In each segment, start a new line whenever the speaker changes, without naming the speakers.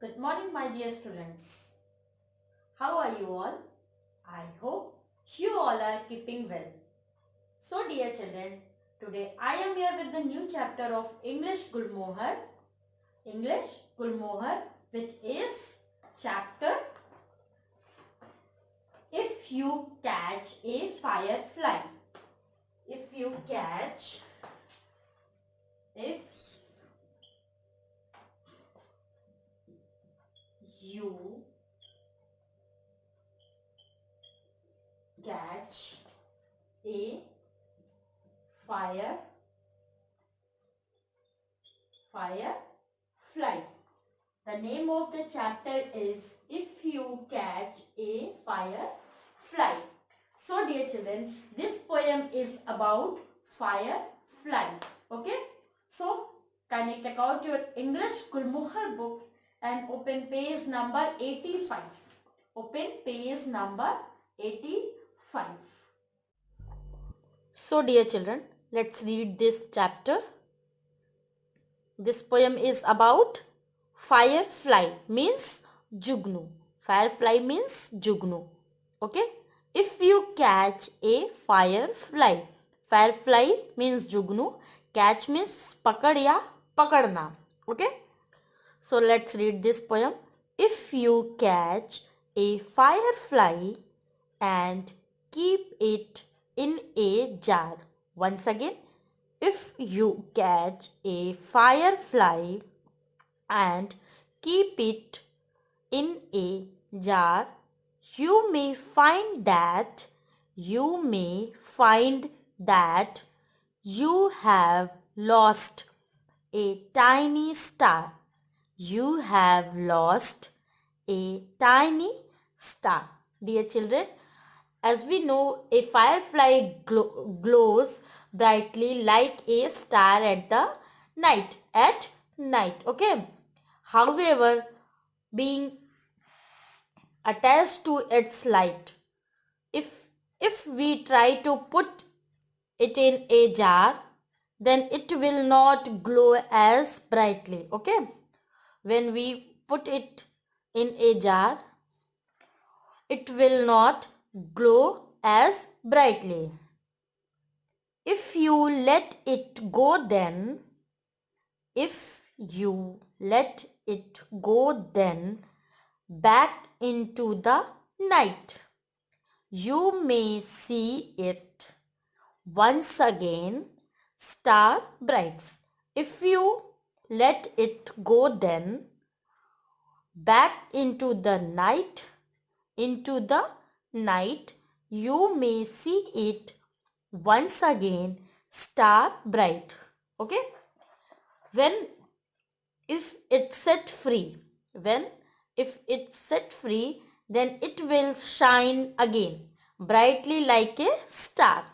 Good morning, my dear students. How are you all? I hope you all are keeping well. So, dear children, today I am here with the new chapter of English Gulmohar. English Gulmohar, which is chapter If You Catch a Firefly. If you catch, if you catch a firefly. The name of the chapter is If You Catch a Firefly. So dear children, this poem is about firefly. Okay. So kindly take out your English Gulmohar book and open page number 85. Open page number 85. So dear children, let's read this chapter. This poem is about firefly means jugnu. Firefly means jugnu. Okay. If you catch a firefly. Firefly means jugnu. Catch means pakad ya pakadna. Okay. So let's read this poem. If you catch a firefly and keep it in a jar. Once again, if you catch a firefly and keep it in a jar, you may find that you have lost a tiny star. You have lost a tiny star. Dear children, as we know, a firefly glows brightly like a star at the night. Okay. However, being attached to its light, if we try to put it in a jar, then it will not glow as brightly. Okay. When we put it in a jar, it will not glow as brightly. If you let it go then, back into the night, you may see it once again star brights. If you let it go then, back into the night, you may see it once again star bright. Okay. When if it's set free, then it will shine again brightly like a star.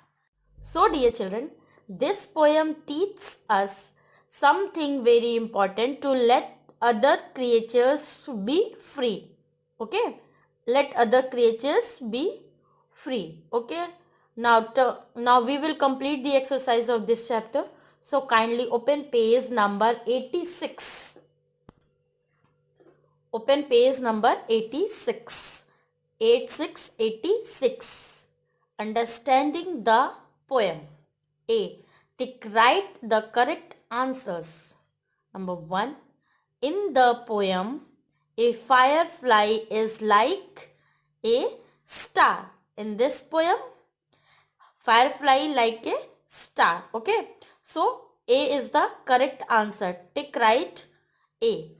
So dear children, this poem teaches us something very important: to let other creatures be free. Okay. Let other creatures be free. Okay. Now we will complete the exercise of this chapter. So kindly open page number 86. Open page number 86. 86. Understanding the poem. A. Write the correct answers. Number 1. In the poem, a firefly is like a star. In this poem, firefly like a star. Okay. So, A is the correct answer. Write A.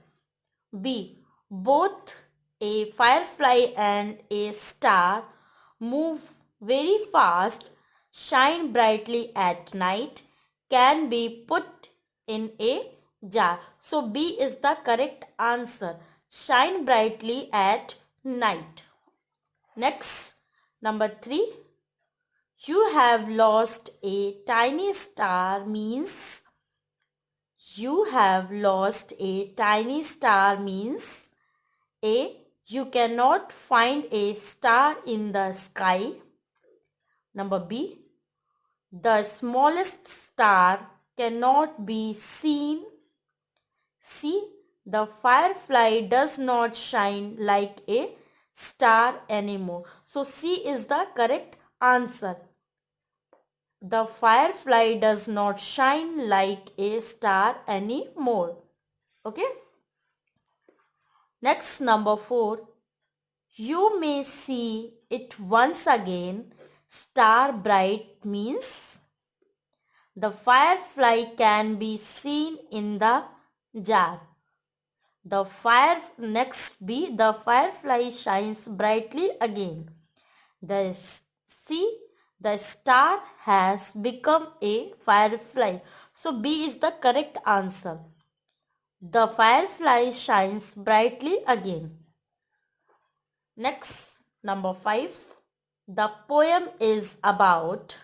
B. Both a firefly and a star move very fast, shine brightly at night, can be put in a jar. So B is the correct answer. Shine brightly at night. Next, number 3. You have lost a tiny star means A. You cannot find a star in the sky. Number B. The smallest star cannot be seen. C. The firefly does not shine like a star anymore. So C is the correct answer. The firefly does not shine like a star anymore. Okay. Next, number 4. You may see it once again. Star bright means the firefly can be seen in the jar. Next B, the firefly shines brightly again. C, the star has become a firefly. So B is the correct answer. The firefly shines brightly again. Next, number 5. The poem is about,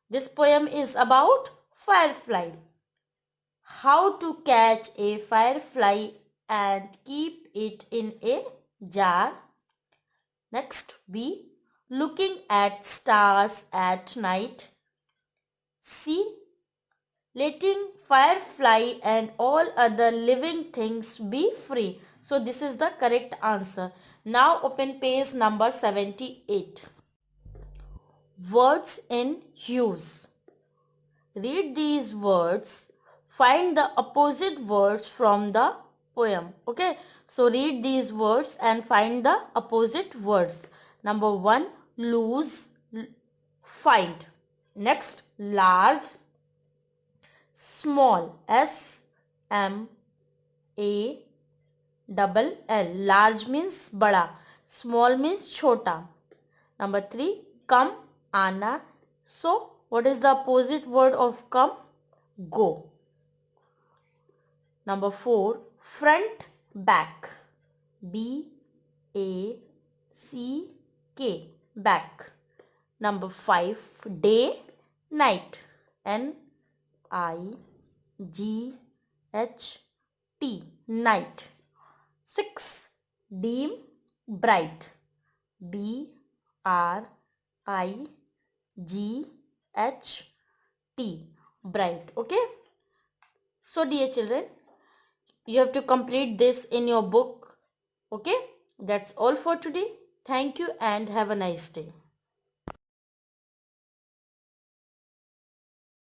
this poem is about firefly. How to catch a firefly and keep it in a jar. Next, B. Looking at stars at night. C. Letting firefly and all other living things be free. So this is the correct answer. Now open page number 78. Words in use. Read these words. Find the opposite words from the poem. Okay. So read these words and find the opposite words. Number 1, lose, find. Next, large, small, SMALL. Large means bada. Small means chota. Number 3, come, आना. So what is the opposite word of come? Go. Number 4, front, back. BACK, back. Number 5, day, night. NIGHT, night. 6, dim, bright. BRIGHT, bright. Okay. So dear children, you have to complete this in your book. Okay. That's all for today. Thank you and have a nice day.